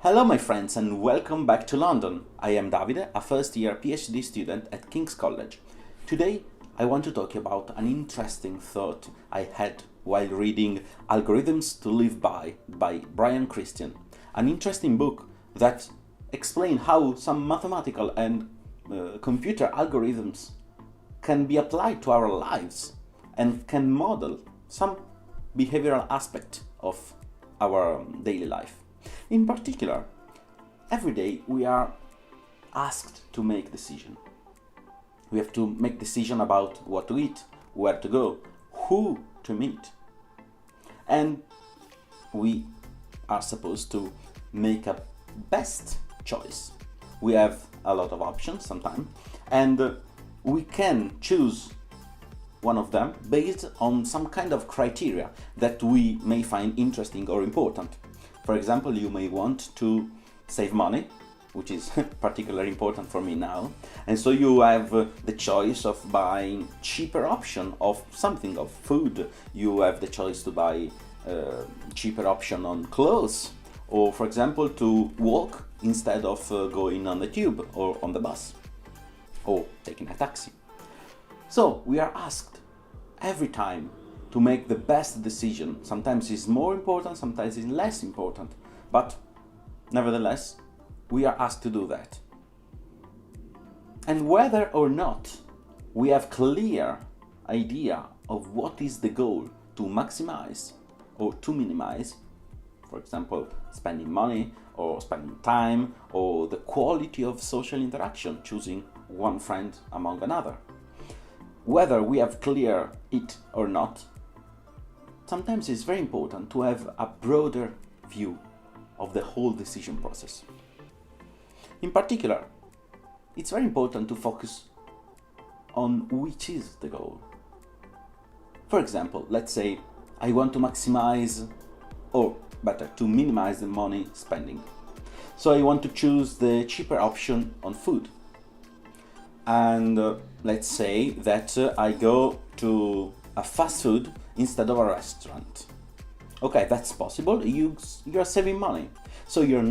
Hello my friends and welcome back to London. I am Davide, a first year PhD student at King's College. Today I want to talk about an interesting thought I had while reading Algorithms to Live by Brian Christian, an interesting book that explains how some mathematical and computer algorithms can be applied to our lives and can model some behavioral aspect of our daily life. In particular, every day we are asked to make decision. We have to make decision about what to eat, where to go, who to meet. And we are supposed to make a best choice. We have a lot of options sometimes, and we can choose one of them based on some kind of criteria that we may find interesting or important. For example, you may want to save money, which is particularly important for me now, and so you have the choice of buying cheaper option of something, of food. You have the choice to buy cheaper option on clothes, or for example to walk instead of going on the tube or on the bus or taking a taxi. So we are asked every time to make the best decision. Sometimes it's more important, sometimes it's less important, but nevertheless, we are asked to do that. And whether or not we have clear idea of what is the goal to maximize or to minimize, for example, spending money or spending time or the quality of social interaction, choosing one friend among another. Whether we have clear it or not, sometimes it's very important to have a broader view of the whole decision process. In particular, it's very important to focus on which is the goal. For example, let's say I want to maximize, or better, to minimize the money spending. So I want to choose the cheaper option on food. And let's say that I go to a fast food instead of a restaurant. Okay, that's possible. You're saving money. So your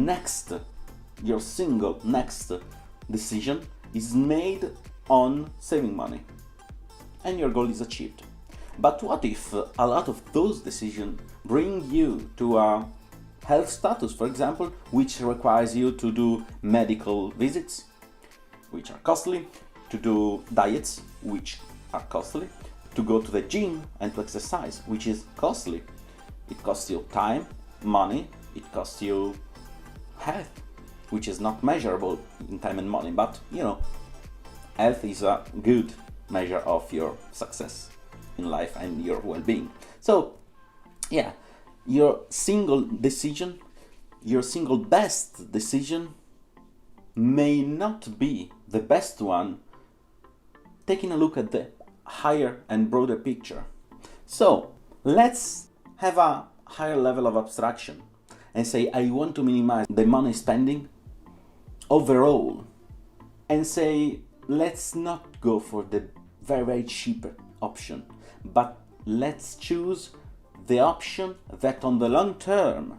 single next decision is made on saving money, and your goal is achieved. But what if a lot of those decisions bring you to a health status, for example, which requires you to do medical visits, which are costly, to do diets, which are costly, to go to the gym and to exercise, which is costly. It costs you time, money, it costs you health, which is not measurable in time and money, but health is a good measure of your success in life and your well-being. So yeah, your single best decision may not be the best one, taking a look at the higher and broader picture. So let's have a higher level of abstraction and say I want to minimize the money spending overall, and say let's not go for the very, very cheap option, but let's choose the option that on the long term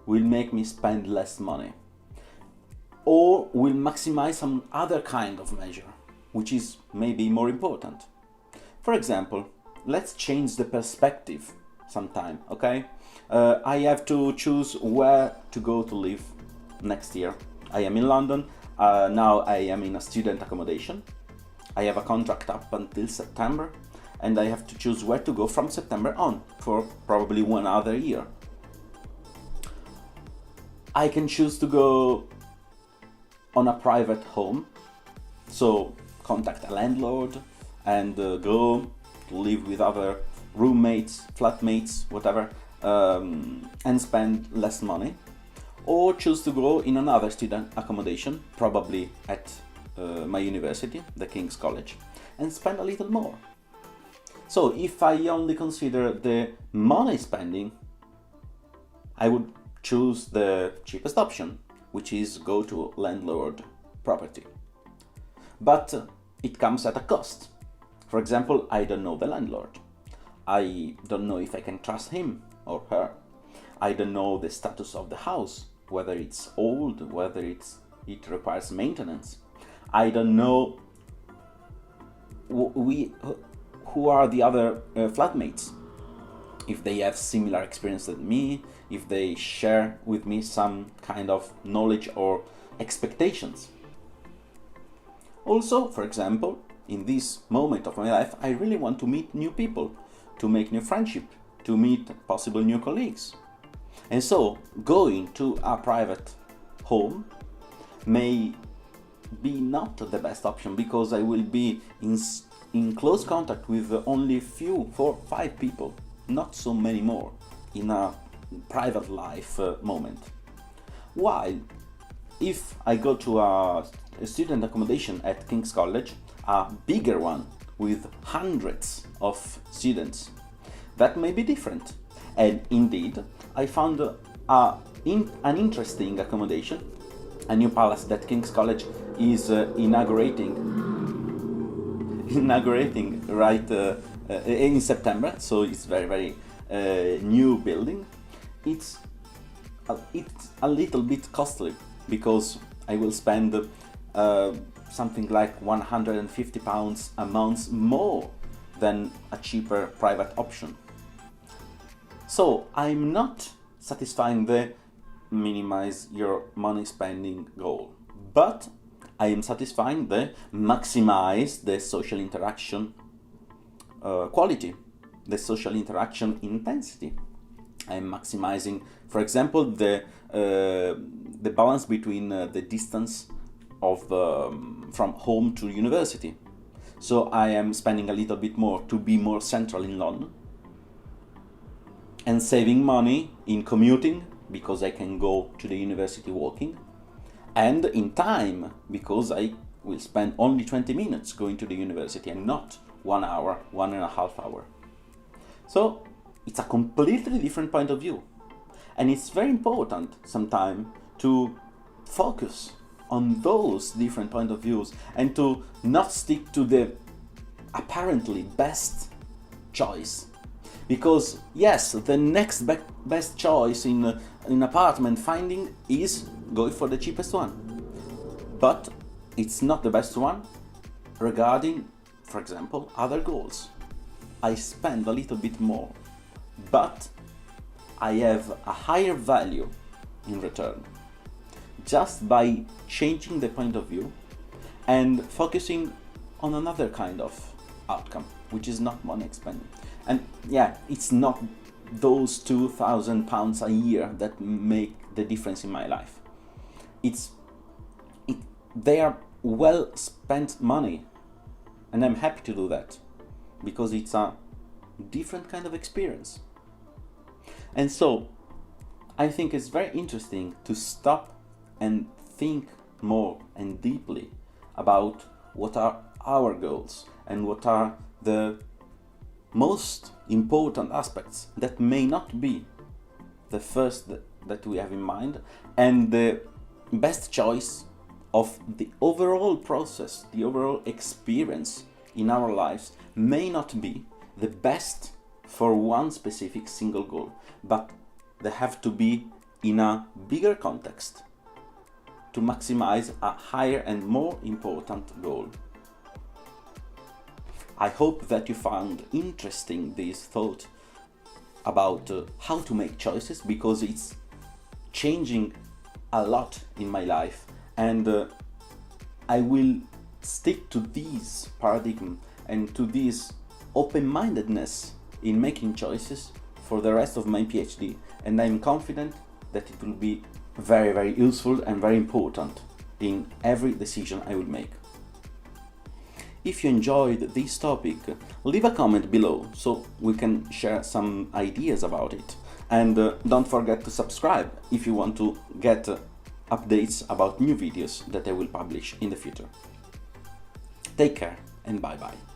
will make me spend less money, or will maximize some other kind of measure, which is maybe more important. For example, let's change the perspective sometime, okay? I have to choose where to go to live next year. I am in London, now I am in a student accommodation. I have a contract up until September, and I have to choose where to go from September on for probably one other year. I can choose to go on a private home, so contact a landlord and go to live with other roommates, flatmates, whatever, and spend less money, or choose to go in another student accommodation, probably at my university, the King's College, and spend a little more. So if I only consider the money spending, I would choose the cheapest option, which is go to landlord property. But it comes at a cost. For example, I don't know the landlord. I don't know if I can trust him or her. I don't know the status of the house. whether it's old, whether it requires maintenance. I don't know who are the other flatmates, if they have similar experience than me, if they share with me some kind of knowledge or expectations. Also, for example, in this moment of my life, I really want to meet new people, to make new friendship, to meet possible new colleagues. And so, going to a private home may be not the best option, because I will be in close contact with only 4-5 people, not so many more, in a private life moment. While if I go to a student accommodation at King's College, a bigger one with hundreds of students, that may be different. And indeed, I found an interesting accommodation, a new palace that King's College is inaugurating right in September. So it's very new building. It's a little bit costly, because I will spend something like £150 a month more than a cheaper private option. So I'm not satisfying the minimize your money spending goal, but I am satisfying the maximize the social interaction quality, the social interaction intensity. I am maximizing, for example, the balance between the distance of from home to university. So I am spending a little bit more to be more central in London, and saving money in commuting, because I can go to the university walking, and in time, because I will spend only 20 minutes going to the university and not 1 hour, 1.5 hours. So it's a completely different point of view. And it's very important sometimes to focus on those different point of views and to not stick to the apparently best choice. Because yes, the next best choice in apartment finding is going for the cheapest one. But it's not the best one regarding, for example, other goals. I spend a little bit more, but I have a higher value in return, just by changing the point of view and focusing on another kind of outcome, which is not money expended. And yeah, it's not those £2,000 a year that make the difference in my life. They are well spent money, and I'm happy to do that, because it's a different kind of experience. And so I think it's very interesting to stop and think more and deeply about what are our goals and what are the most important aspects that may not be the first that we have in mind, and the best choice of the overall process, the overall experience in our lives may not be the best for one specific single goal, but they have to be in a bigger context to maximize a higher and more important goal. I hope that you found interesting this thought about how to make choices, because it's changing a lot in my life, and I will stick to this paradigm and to this open-mindedness in making choices for the rest of my PhD, and I'm confident that it will be very useful and very important in every decision I will make. If you enjoyed this topic, leave a comment below so we can share some ideas about it. And don't forget to subscribe if you want to get updates about new videos that I will publish in the future. Take care and bye bye.